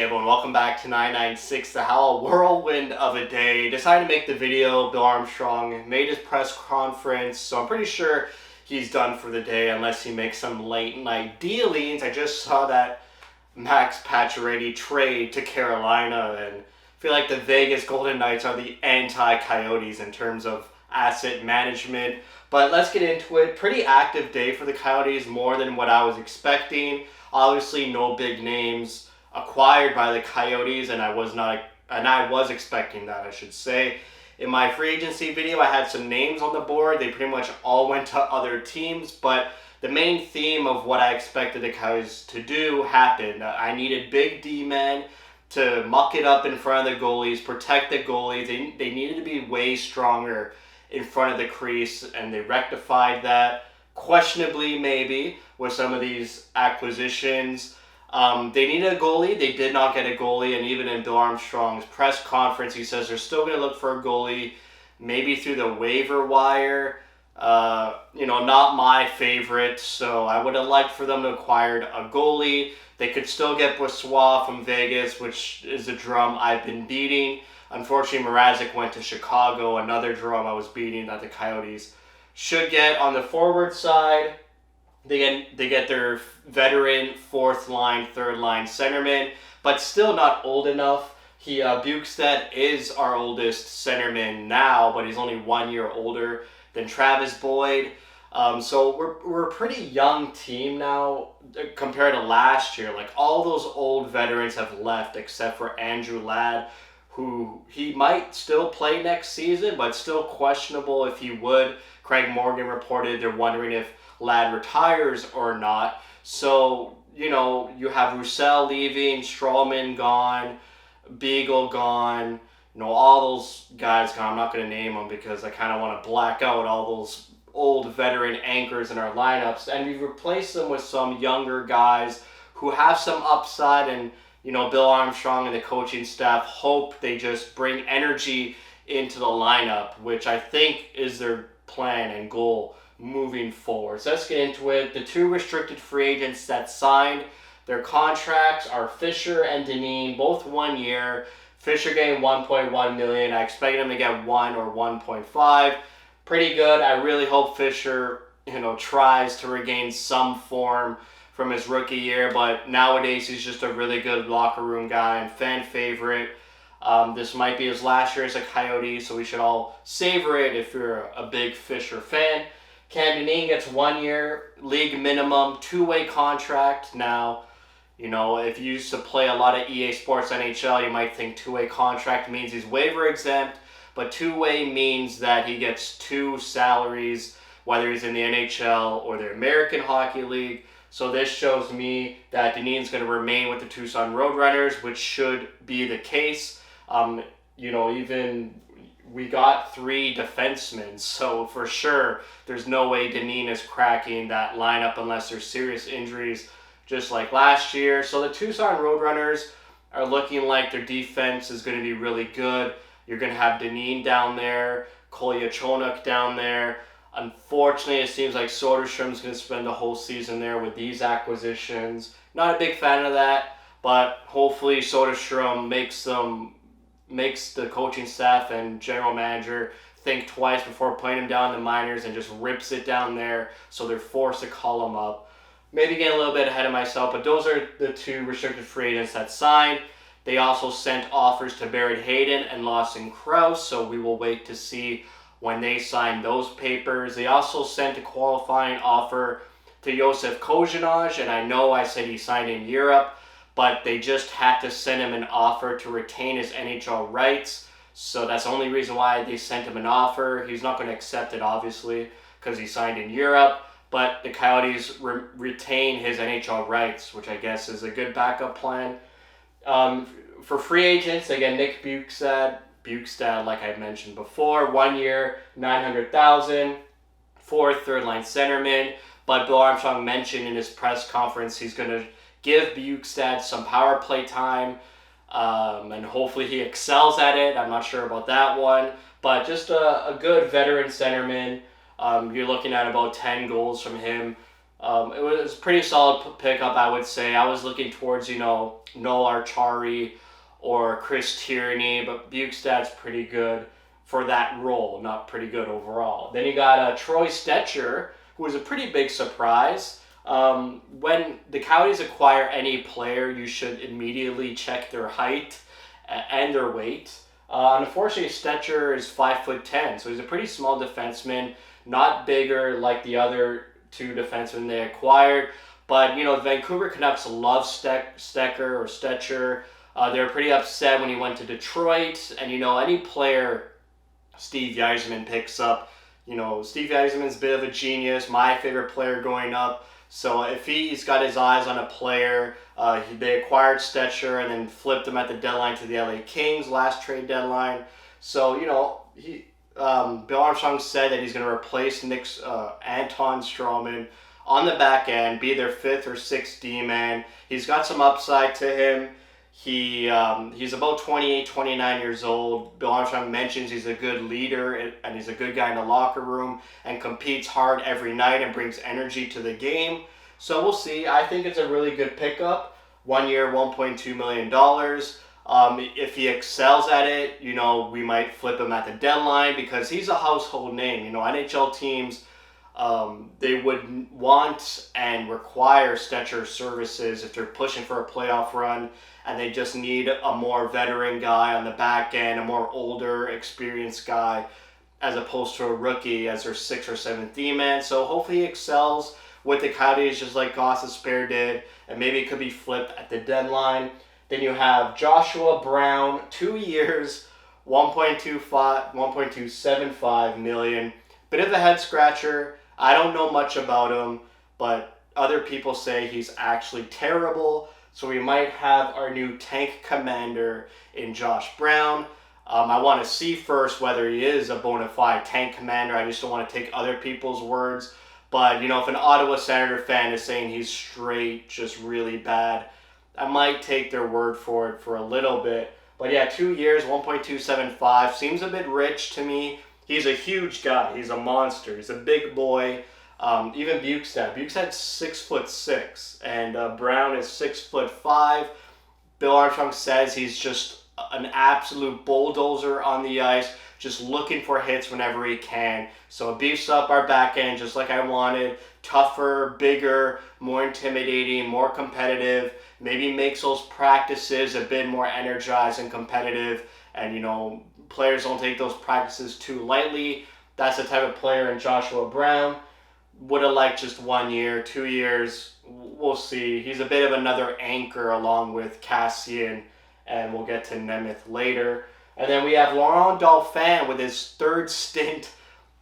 everyone, welcome back to 996, the Howl whirlwind of a day. Decided to make the video. Bill Armstrong made his press conference, so I'm pretty sure he's done for the day unless he makes some late night dealings. I just saw that Max Pacioretty trade to Carolina, and I feel like the Vegas Golden Knights are the anti-Coyotes in terms of asset management. But let's get into it. Pretty active day for the Coyotes, more than what I was expecting. Obviously, no big names acquired by the Coyotes, and I was expecting that, I should say. In my free agency video, I had some names on the board. They pretty much all went to other teams, but the main theme of what I expected the Coyotes to do happened. I needed big D-men to muck it up in front of the goalies, protect the goalies. They needed to be way stronger in front of the crease, and they rectified that, questionably maybe, with some of these acquisitions. They needed a goalie. They did not get a goalie, and even in Bill Armstrong's press conference, he says they're still going to look for a goalie, maybe through the waiver wire. Not my favorite, so I would have liked for them to acquire a goalie. They could still get Boissois from Vegas, which is a drum I've been beating. Unfortunately, Mrazek went to Chicago, another drum I was beating that the Coyotes should get. On the forward side, they get their veteran fourth line, third line centerman, but still not old enough. Bukestad is our oldest centerman now, but he's only 1 year older than Travis Boyd. So we're a pretty young team now compared to last year. Like, all those old veterans have left except for Andrew Ladd, who he might still play next season, but still questionable if he would. Craig Morgan reported they're wondering if Ladd retires or not. So, you have Roussel leaving, Strawman gone, Beagle gone, all those guys gone. I'm not going to name them because I kind of want to black out all those old veteran anchors in our lineups. And we've replaced them with some younger guys who have some upside, and Bill Armstrong and the coaching staff hope they just bring energy into the lineup, which I think is their plan and goal moving forward. So let's get into it. The two restricted free agents that signed their contracts are Fisher and Dineen, both 1 year. Fisher getting $1.1 million. I expect him to get 1 or 1.5. Pretty good. I really hope Fisher, tries to regain some form from his rookie year, but nowadays he's just a really good locker room guy and fan favorite. This might be his last year as a Coyote, so we should all savor it if you're a big Fisher fan. Cam Dineen gets 1 year, league minimum, two-way contract. Now, if you used to play a lot of EA Sports NHL, you might think two-way contract means he's waiver exempt, but two-way means that he gets two salaries, whether he's in the NHL or the American Hockey League. So this shows me that Dineen's going to remain with the Tucson Roadrunners, which should be the case. Even we got 3 defensemen, so for sure there's no way Dineen is cracking that lineup unless there's serious injuries, just like last year. So the Tucson Roadrunners are looking like their defense is going to be really good. You're going to have Dineen down there, Kolyachonok down there. Unfortunately, it seems like Soderstrom's going to spend the whole season there with these acquisitions. Not a big fan of that, but hopefully Soderstrom makes the coaching staff and general manager think twice before putting him down in the minors and just rips it down there so they're forced to call him up. Maybe getting a little bit ahead of myself, but those are the two restricted free agents that signed. They also sent offers to Barrett Hayden and Lawson Krause, so we will wait to see when they sign those papers. They also sent a qualifying offer to Josef Kojanaj, and I know I said he signed in Europe, but they just had to send him an offer to retain his NHL rights. So that's the only reason why they sent him an offer. He's not going to accept it, obviously, because he signed in Europe, but the Coyotes retain his NHL rights, which I guess is a good backup plan. For free agents, again, Nick Bukestad, like I mentioned before, 1 year, $900,000, fourth, third line centerman. But Bill Armstrong mentioned in his press conference he's going to give Bukestad some power play time, and hopefully he excels at it. I'm not sure about that one, but just a good veteran centerman. You're looking at about 10 goals from him It was a pretty solid pickup, I would say. I was looking towards, Noah Archari or Chris Tierney, but Bukestad's pretty good for that role, not pretty good overall. Then you got Troy Stecher, who was a pretty big surprise. When the Coyotes acquire any player, you should immediately check their height and their weight. Unfortunately, Stecher is 5'10", so he's a pretty small defenseman, not bigger like the other two defensemen they acquired. But, the Vancouver Canucks love Stecher or Stecher. They were pretty upset when he went to Detroit. And, any player Steve Yzerman picks up, Steve Yzerman's a bit of a genius, my favorite player growing up. So if he's got his eyes on a player, they acquired Stecher and then flipped him at the deadline to the LA Kings last trade deadline. So, Bill Armstrong said that he's going to replace Anton Strawman on the back end, be their 5th or 6th D-man. He's got some upside to him. He's about 28, 29 years old. Bill Armstrong mentions he's a good leader and he's a good guy in the locker room and competes hard every night and brings energy to the game. So we'll see. I think it's a really good pickup. 1 year, $1.2 million. If he excels at it, we might flip him at the deadline because he's a household name. NHL teams, they would want and require Stecher's services if they're pushing for a playoff run and they just need a more veteran guy on the back end, a more older, experienced guy, as opposed to a rookie as their 6th or 7th D-man. So hopefully he excels with the Coyotes just like Gostisbehere did, and maybe it could be flipped at the deadline. Then you have Joshua Brown, 2 years, $1.275 million. Bit of a head scratcher. I don't know much about him, but other people say he's actually terrible. So we might have our new tank commander in Josh Brown. I want to see first whether he is a bona fide tank commander. I just don't want to take other people's words. But, if an Ottawa Senator fan is saying he's straight, just really bad, I might take their word for it for a little bit. But yeah, 2 years, 1.275 seems a bit rich to me. He's a huge guy. He's a monster. He's a big boy. Even Bukestad's 6'6", and Brown is 6'5". Bill Armstrong says he's just an absolute bulldozer on the ice, just looking for hits whenever he can. So it beefs up our back end just like I wanted. Tougher, bigger, more intimidating, more competitive. Maybe makes those practices a bit more energized and competitive. And, players don't take those practices too lightly. That's the type of player in Joshua Brown. Would have liked just 1 year, 2 years. We'll see. He's a bit of another anchor along with Cassian, and we'll get to Nemeth later. And then we have Laurent Dauphin with his 3rd stint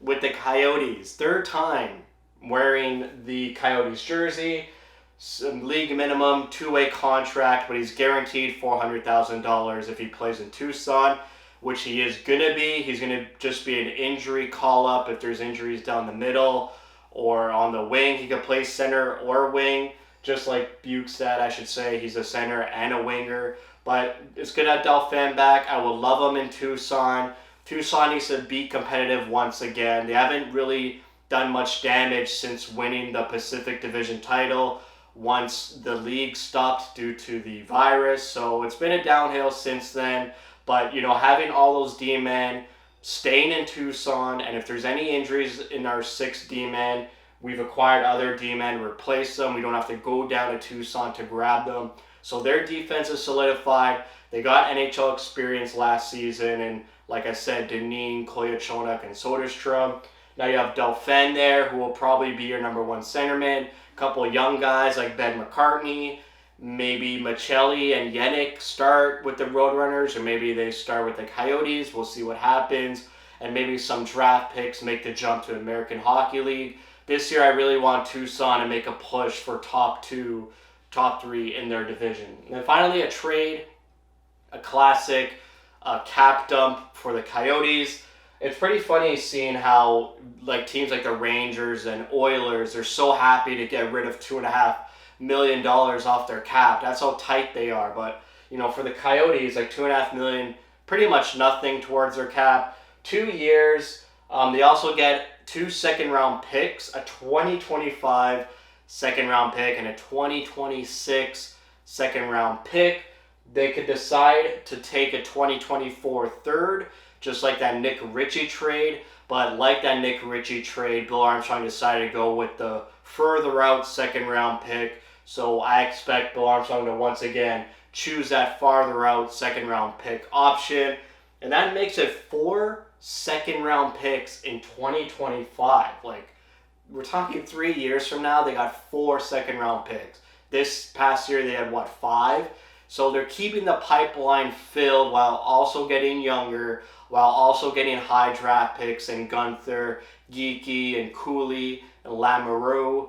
with the Coyotes. 3rd time wearing the Coyotes jersey. Some league minimum, 2-way contract, but he's guaranteed $400,000 if he plays in Tucson, which he is going to be. He's going to just be an injury call-up if there's injuries down the middle or on the wing. He could play center or wing, just like Bukestad, I should say. He's a center and a winger. But it's good to have Dauphin back. I will love him in Tucson. Tucson needs to be competitive once again. They haven't really done much damage since winning the Pacific Division title once the league stopped due to the virus. So it's been a downhill since then. But, having all those D-men, staying in Tucson, and if there's any injuries in our 6 D-men, we've acquired other D-men to replace them. We don't have to go down to Tucson to grab them. So their defense is solidified. They got NHL experience last season, and like I said, Deneen, Kolyachonok, and Soderstrom. Now you have Dauphin there, who will probably be your number 1 centerman. A couple of young guys like Ben McCartney. Maybe Michelli and Yannick start with the Roadrunners, or maybe they start with the Coyotes. We'll see what happens. And maybe some draft picks make the jump to American Hockey League. This year I really want Tucson to make a push for top 2, top 3 in their division. And then finally a trade, a classic, a cap dump for the Coyotes. It's pretty funny seeing how teams like the Rangers and Oilers are so happy to get rid of $2.5 million off their cap. That's how tight they are. But for the Coyotes, $2.5 million, pretty much nothing towards their cap. 2 years. They also get 2 second-round picks, a 2025 second round pick and a 2026 second round pick. They could decide to take a 2024 third, just like that Nick Ritchie trade. But like that Nick Ritchie trade, Bill Armstrong decided to go with the further out second round pick. So I expect Bill Armstrong to once again choose that farther out second round pick option. And that makes it 4 second round picks in 2025. Like, we're talking 3 years from now, they got 4 second round picks. This past year, they had, 5? So they're keeping the pipeline filled while also getting younger, while also getting high draft picks in Gunther, Geeky, and Cooley, and Lamoureux,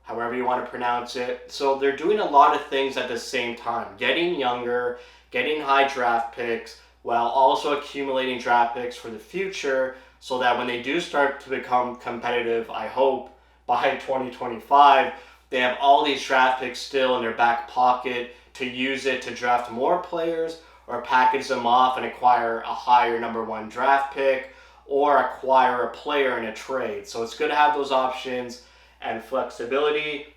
however you want to pronounce it. So they're doing a lot of things at the same time. Getting younger, getting high draft picks, while also accumulating draft picks for the future, so that when they do start to become competitive, I hope, by 2025, they have all these draft picks still in their back pocket to use it to draft more players or package them off and acquire a higher number 1 draft pick or acquire a player in a trade. So it's good to have those options and flexibility.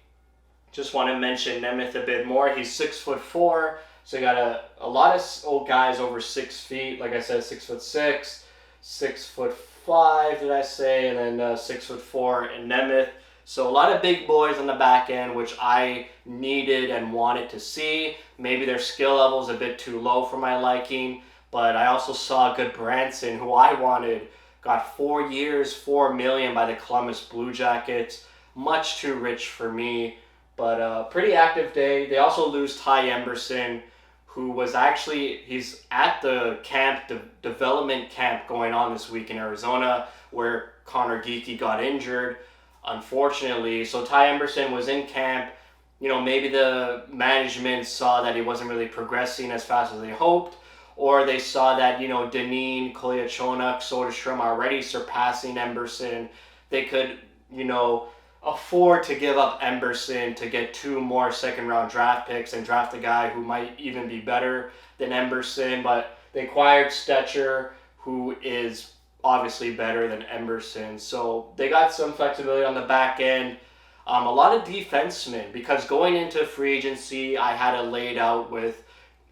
Just want to mention Nemeth a bit more. He's 6'4", so you got a lot of old guys over 6 feet. Like I said, 6'6", 6'5", did I say, and then 6'4" in Nemeth. So a lot of big boys on the back end, which I needed and wanted to see. Maybe their skill level is a bit too low for my liking, but I also saw good Branson, who I wanted, got 4 years, $4 million by the Columbus Blue Jackets. Much too rich for me, but pretty active day. They also lose Ty Emberson, who was actually, he's at the camp, the development camp going on this week in Arizona, where Connor Geeky got injured, unfortunately. So Ty Emberson was in camp. You know, maybe the management saw that he wasn't really progressing as fast as they hoped, or they saw that, you know, Dineen, Kolyachonok, Soderstrom are already surpassing Emberson. They could, you know, afford to give up Emberson to get 2 more second round draft picks and draft a guy who might even be better than Emberson. But they acquired Stecher, who is obviously better than Emberson. So they got some flexibility on the back end. A lot of defensemen, because going into free agency, I had it laid out with,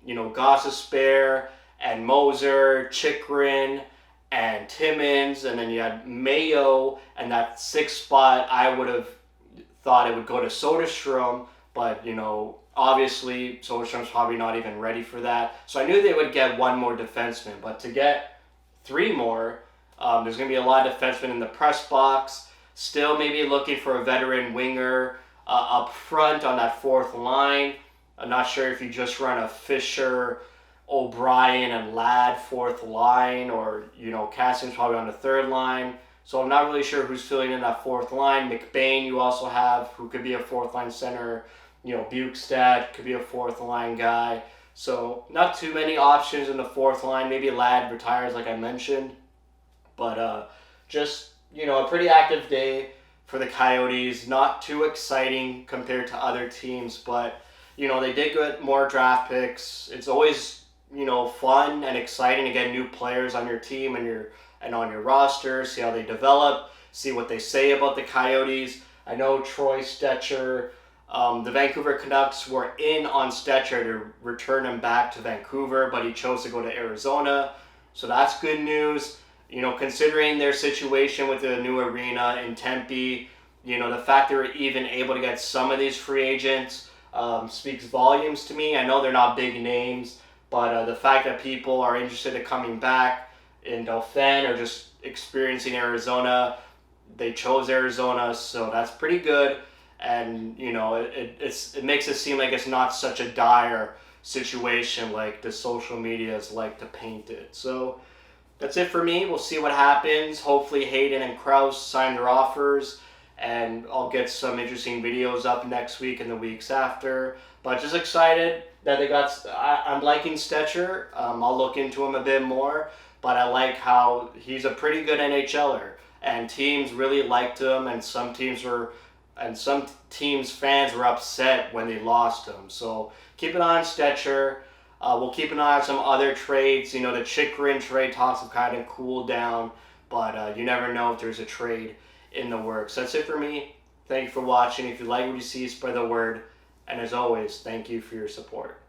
you know, Gostisbehere and Moser, Chychrun, and Timmins, and then you had Mayo, and that 6th spot, I would have thought it would go to Soderstrom, but, you know, obviously Soderstrom's probably not even ready for that. So I knew they would get 1 more defenseman, but to get 3 more, there's going to be a lot of defensemen in the press box. Still maybe looking for a veteran winger up front on that 4th line. I'm not sure if you just run a Fisher, O'Brien, and Ladd 4th line, or, you know, Cassian's probably on the 3rd line. So I'm not really sure who's filling in that 4th line. McBain you also have, who could be a 4th line center. You know, Bukestad could be a 4th line guy. So not too many options in the 4th line. Maybe Ladd retires, like I mentioned. But just, you know, a pretty active day for the Coyotes. Not too exciting compared to other teams, but, you know, they did get more draft picks. It's always, you know, fun and exciting to get new players on your team and on your roster, see how they develop, see what they say about the Coyotes. I know Troy Stecher, the Vancouver Canucks were in on Stecher to return him back to Vancouver, but he chose to go to Arizona. So that's good news. You know, considering their situation with the new arena in Tempe, you know, the fact they were even able to get some of these free agents speaks volumes to me. I know they're not big names, but the fact that people are interested in coming back in Dauphin or just experiencing Arizona, they chose Arizona, so that's pretty good. And, you know, it makes it seem like it's not such a dire situation like the social medias like to paint it. So that's it for me. We'll see what happens. Hopefully Hayden and Krause sign their offers, and I'll get some interesting videos up next week and the weeks after. But just excited that they got... I'm liking Stecher. I'll look into him a bit more, but I like how he's a pretty good NHLer, and teams really liked him, and some teams fans were upset when they lost him. So keep an eye on Stecher. We'll keep an eye on some other trades. You know, the Chychrun trade talks have kind of cooled down, but you never know if there's a trade in the works. That's it for me. Thank you for watching. If you like what you see, spread the word. And as always, thank you for your support.